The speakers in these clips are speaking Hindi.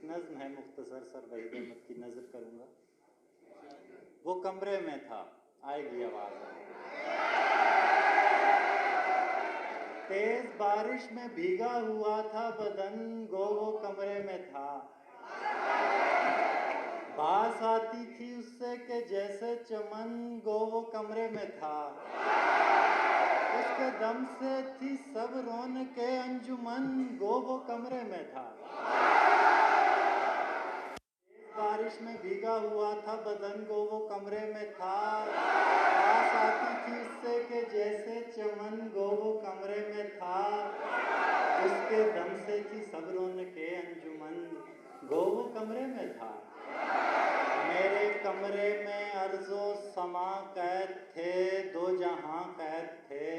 नज्म है मुख्तसर सर वहीद अहमद की नज़र करूँगा। वो कमरे में था, आएगी आवाज़। तेज बारिश में भीगा हुआ था बदन, गो वो कमरे में था। बास आती थी उससे के जैसे चमन, गो वो कमरे में था। उसके दम से थी सब रौनके अंजुमन, गो वो कमरे में था। बारिश में भीगा हुआ था बदन, गो वो कमरे में था। बास आती थी उससे के जैसे चमन, गो वो कमरे में था। उसके दम से थी सब रौनके अंजुमन, गो वो कमरे में था। मेरे कमरे में अर्ज़ो समा कैद थे, दो जहां कैद थे।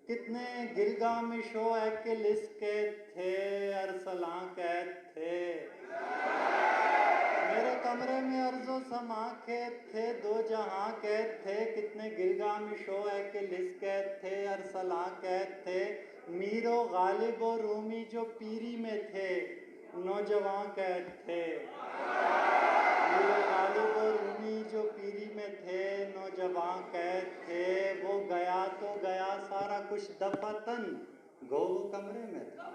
कितने गिलगामिशो एक्लिस के थे, अरसलां कैद थे। मेरे कमरे में अर्ज़ो समा कैद थे, दो जहां कैद थे। कितने गिलगामिशो एक्लिस कैद थे, अरसलां कैद थे। मीरो गालिब और रूमी जो पीरी में थे, नौजवान कैद थे। गालिब और रूमी जो पीरी में थे, नौजवान कैद थे। वो गया तो गया सारा कुछ दफातन, गो वो कमरे में था।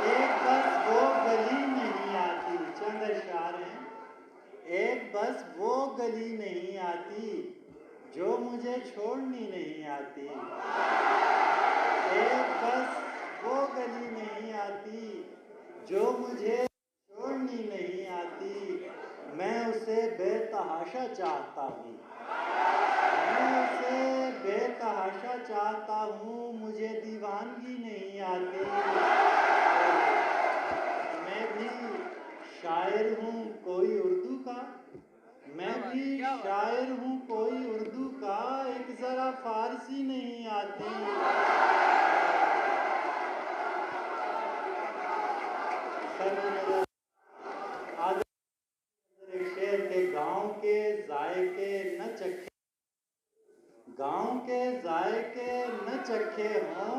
एक बस वो गली नहीं आती, चंद अशआर हैं। एक बस वो गली नहीं आती जो मुझे छोड़नी नहीं आती। एक बस वो गली नहीं आती जो मुझे छोड़नी नहीं आती। मैं उसे बेतहाशा चाहता हूँ, मैं उसे बेतहाशा चाहता हूँ, मुझे दीवानगी नहीं आती। मैं भी शायर हूँ कोई उर्दू का, मैं भी शायर हूँ कोई उर्दू का, एक जरा फारसी नहीं आती। शेर के गांव के जायके न चखे, गांव के जायके न चखे हों,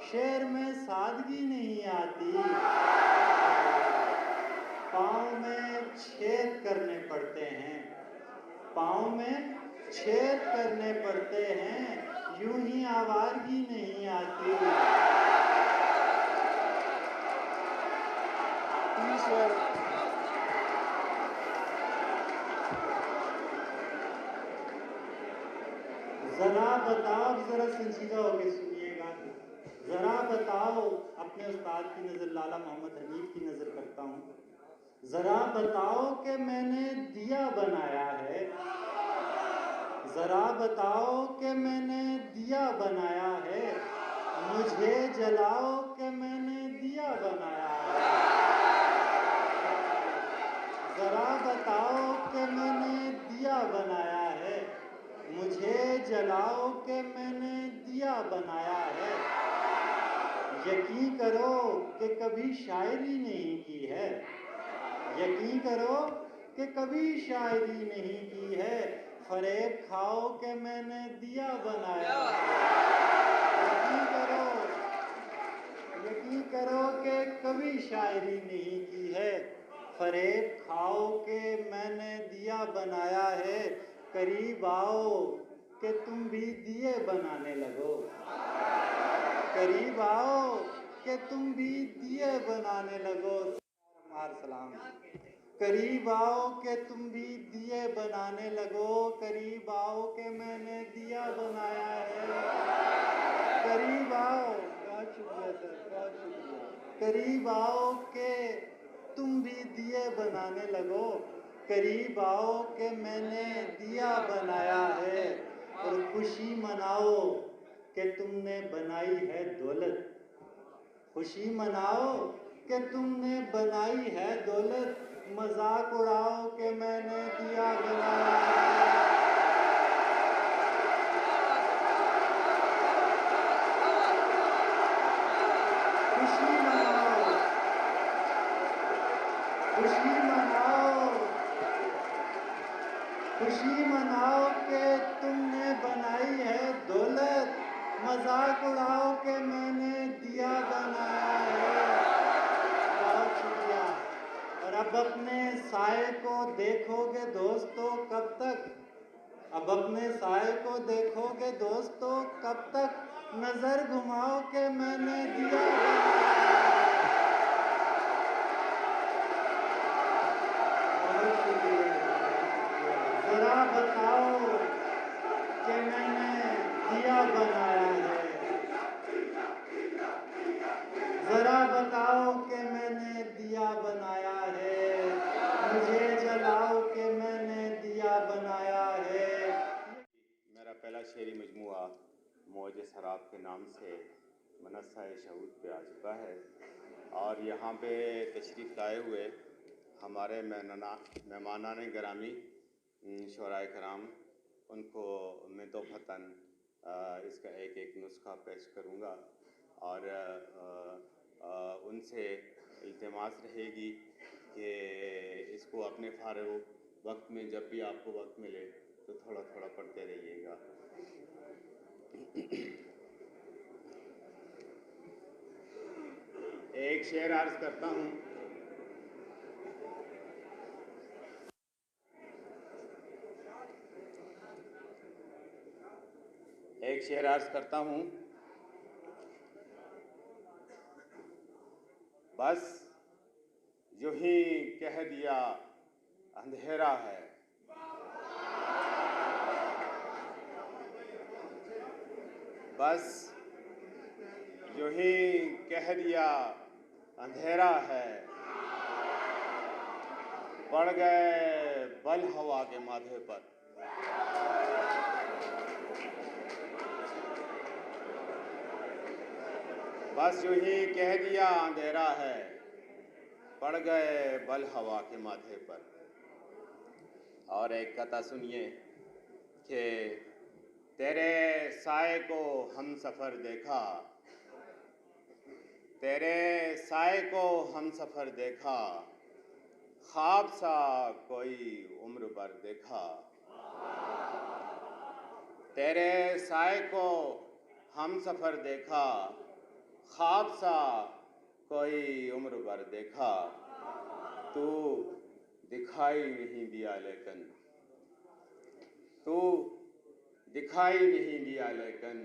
शेर में सादगी नहीं आती। पाँव में छेद करने पड़ते हैं, पाँव में छेद करने पड़ते हैं, यूं ही आवारगी नहीं आती। जरा बताओ, जरा संजीदा होकर सुनिएगा। जरा बताओ, अपने उस्ताद की नज़र लाला मोहम्मद हनीफ की नज़र करता हूँ। जरा बताओ कि मैंने दिया बनाया है, जरा बताओ कि मैंने दिया बनाया है। मुझे जलाओ कि मैंने दिया बनाया है। जरा बताओ कि मैंने दिया बनाया है, मुझे जलाओ कि मैंने दिया बनाया है। यकीन करो कि कभी शायरी नहीं की है, यकीन करो कि कभी शायरी नहीं की है। फरेब खाओ कि मैंने दिया बनाया है। यकीन करो कि कभी शायरी नहीं की है। फरेब खाओ कि मैंने दिया बनाया है। करीब आओ कि तुम भी दिए बनाने लगो, करीब आओ कि तुम भी दिए बनाने लगो। सलाम। करीब आओ कि तुम भी दिए बनाने लगो, करीब आओ कि मैंने दिया बनाया है। करीब आओ, बहुत शुक्रिया सर, बहुत शुक्रिया। करीब आओ कि तुम भी दिए बनाने लगो, करीब आओ कि मैंने दिया बनाया है। और खुशी मनाओ कि तुमने बनाई है दौलत, खुशी मनाओ कि तुमने बनाई है दौलत। मजाक उड़ाओ कि मैंने दिया बनाया है। खुशी मनाओ, खुशी मनाओ, खुशी मनाओ के तुमने बनाई है दौलत, मजाक उड़ाओ के मैंने दिया बनाया है। बहुत शुक्रिया। और अब अपने साए को देखोगे दोस्तों कब तक, अब अपने साए को देखोगे दोस्तों कब तक, नजर घुमाओ के मैंने दिया बनाया है। बहुत शुक्रिया। जरा बताओ कि मैंने दिया बनाया है, जरा बताओ कि मैंने दिया बनाया है, मुझे जलाओ कि मैंने दिया बनाया है। मेरा पहला शेरी मजमुआ मौज शराब के नाम से मनस्सा शहूद पे आ चुका है और यहाँ पे तशरीफ़ लाए हुए हमारे मेहमानान गिरामी शोराए कराम, उनको मैं तोहफ़तन इसका एक एक नुस्खा पेश करूँगा और उनसे इल्तिमास रहेगी कि इसको अपने फ़ारिग़ वक्त में जब भी आपको वक्त मिले तो थोड़ा थोड़ा पढ़ते रहिएगा। एक शेर अर्ज़ करता हूँ। एक शेर अर्ज़ करता हूँ। बस यूं ही कह दिया अंधेरा है, बस यूं ही कह दिया अंधेरा है, पड़ गए बल हवा के माथे पर। बस यूं ही कह दिया अंधेरा है, पड़ गए बल हवा के माथे पर। और एक कथा सुनिए कि तेरे साए को हम सफ़र देखा, तेरे साए को हम सफ़र देखा, ख्वाब सा कोई उम्र भर देखा। तेरे साए को हम सफ़र देखा, ख्वाब सा कोई उम्र भर देखा, तू दिखाई नहीं दिया लेकिन, तू दिखाई नहीं दिया लेकिन,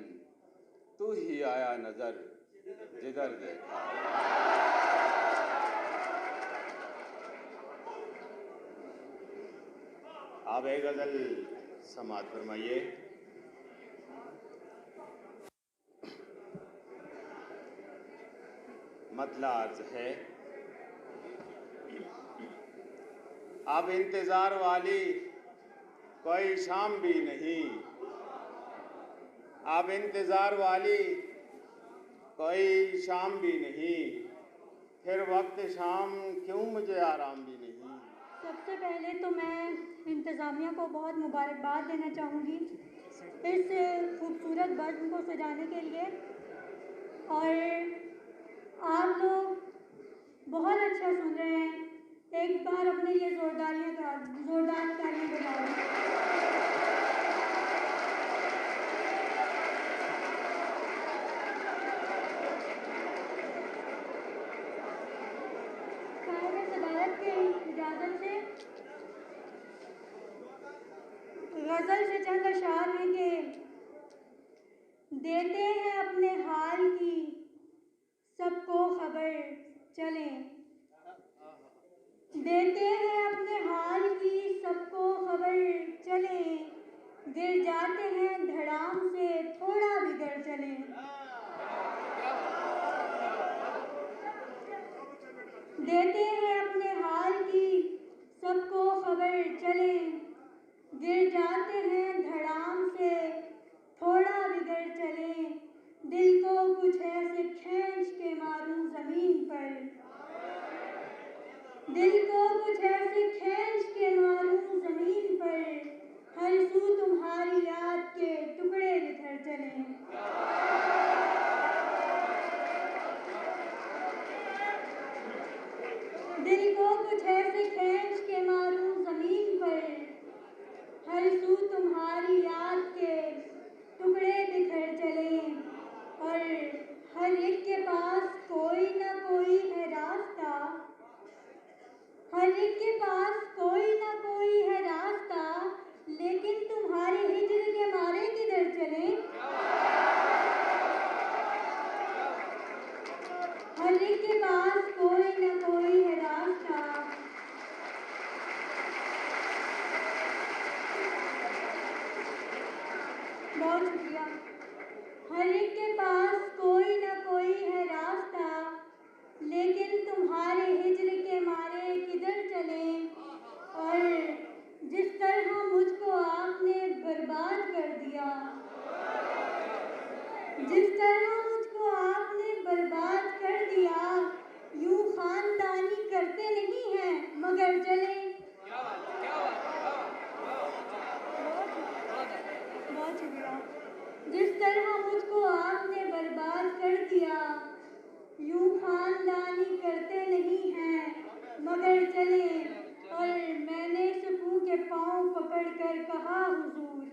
तू ही आया नज़र जिधर देखा। आप एक गज़ल समाअत फरमाइए। मतला अर्ज़ है, अब इंतज़ार वाली कोई शाम भी नहीं, अब इंतज़ार वाली कोई शाम भी नहीं, फिर वक्त शाम क्यों मुझे आराम भी नहीं। सबसे पहले तो मैं इंतज़ामिया को बहुत मुबारकबाद देना चाहूँगी इस खूबसूरत बज़्म को सजाने के लिए। और आप लोग बहुत अच्छा सुन रहे हैं, एक बार अपने लिए जोरदार तालियां बजाओ। साहिब सदारत की इजाज़त से गज़ल से चंद अशार हैं कि देते हैं अपने हाल की सबको खबर चले, देते हैं अपने हाल की सबको खबर चले, गिर जाते हैं धड़ाम से थोड़ा बिगड़ चले। देते हैं अपने हाल की सबको खबर चले, गिर जाते हैं धड़ाम से थोड़ा बिगड़ चले, दिल को कुछ ऐसे खींच के मारूं ज़मीन पर, दिल को कुछ ऐसे खींच के मारूं ज़मीन पर, हर सू तुम्हारी याद के रास्ता, हर एक के पास कोई ना कोई है रास्ता, लेकिन तुम्हारे हिज्र के मारे किधर चले। हर एक के पास कोई ना कोई है रास्ता। बहुत शुक्रिया। हर एक के पास कोई ना कोई है रास्ता, लेकिन तुम्हारे हिज्र के मारे किधर चले। और जिस तरह मुझको आपने बर्बाद कर दिया, जिस तरह मुझको आपने बर्बाद कर दिया, यूं खानदानी करते नहीं हैं मगर चले। बहुत शुक्रिया। जिस तरह मुझको आपने बर्बाद कर दिया, यूं खानदानी करते नहीं हैं मगर चले। और मैंने सुकून के पाँव पकड़कर कहा हुजूर,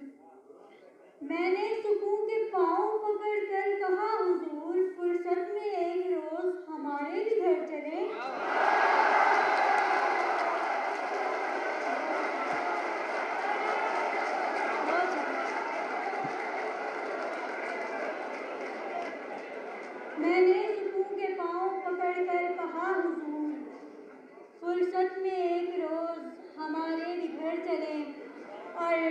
मैंने सुकून के पाँव पकड़कर कहा हुजूर, फुर्सत में एक रोज हमारे भी घर चले। मैंने सुकून के पाँव पकड़कर कहा हुजूर, फुर्सत में एक रोज हमारे भी घर चले। और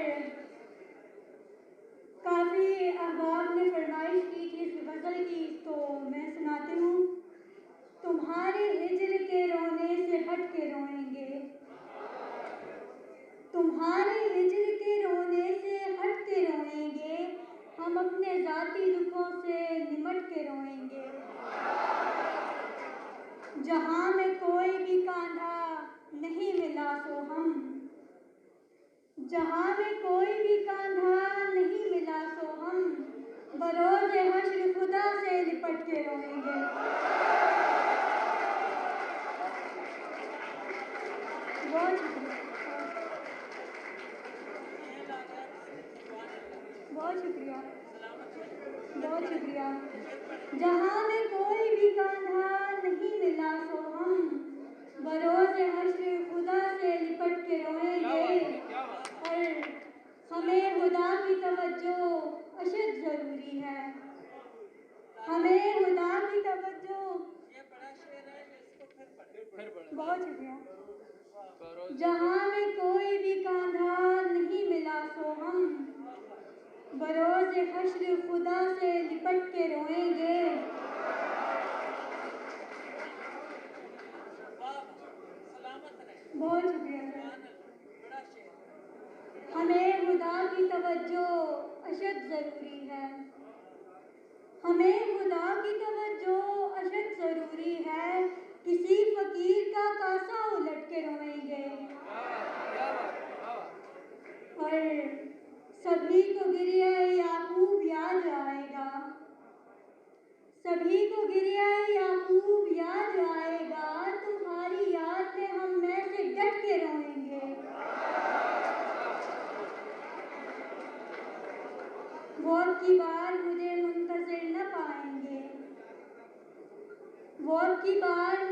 काफ़ी अहबाब ने फरमाइश की थी इस गज़ल की, तो मैं सुनाती हूँ। तुम्हारे हिज्र के रोने से हट के रोएंगे, तुम्हारे हिज्र के रोने से हट के रोएंगे, हम अपने ज़ाती दुखों से निमट के रोएंगे। जहाँ में कोई भी कांधा नहीं मिला सो हम, जहाँ में कोई भी कांधा नहीं मिला सो हम, बरोज़ हश्र खुदा से लिपट के रोएंगे। बहुत शुक्रिया, बहुत शुक्रिया, बहुत शुक्रिया। जहाँ में कोई भी कांधा नहीं मिला सो हम, बरोज़ हश्र खुदा से लिपट के रोएंगे। और हमें खुदा की तवज्जो अशद ज़रूरी है, हमें खुदा की तवज्जो। बहुत शुक्रिया। जहाँ में कोई भी कांधा नहीं मिला सो हम, बरोज़ हश्र खुदा से लिपट के रोएंगे। बहुत शुक्रिया। हमें खुदा की तवज्जो अशद ज़रूरी है, हमें खुदा की तवज्जो अशद ज़रूरी है। किसी फ़कीर का कासा उलट के रोएंगे। और सभी को गिरिया याकूब याद आएगा, सभी को गिरिया याकूब याद आएगा, तुम्हारी याद में हम में से डट के रोएंगे। वो अब की बार मुझे मुंतज़िर न पाएंगे, वो अब की बार